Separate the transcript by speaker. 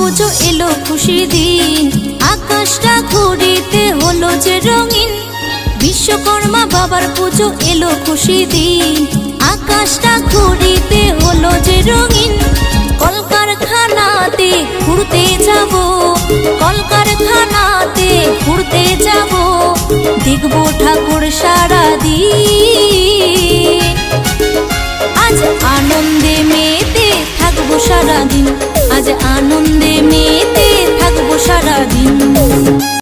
Speaker 1: পুজো এলো খুশি দিন, আকাশটা ঘুরিতে হলো যে রঙিন। বিশ্বকর্মা বাবার পুজো এলো খুশি দিন, আকাশটা ঘুরিতে হলো যে রঙিন। কলকারখানাতে ঘুরতে যাব, কলকারখানাতে ঘুরতে যাব, দেখবো ঠাকুর সারাদিন। আজ আনন্দে মেতে থাকবো সারাদিন, আজ আনন্দে মেতে থাকবো সারাদিন।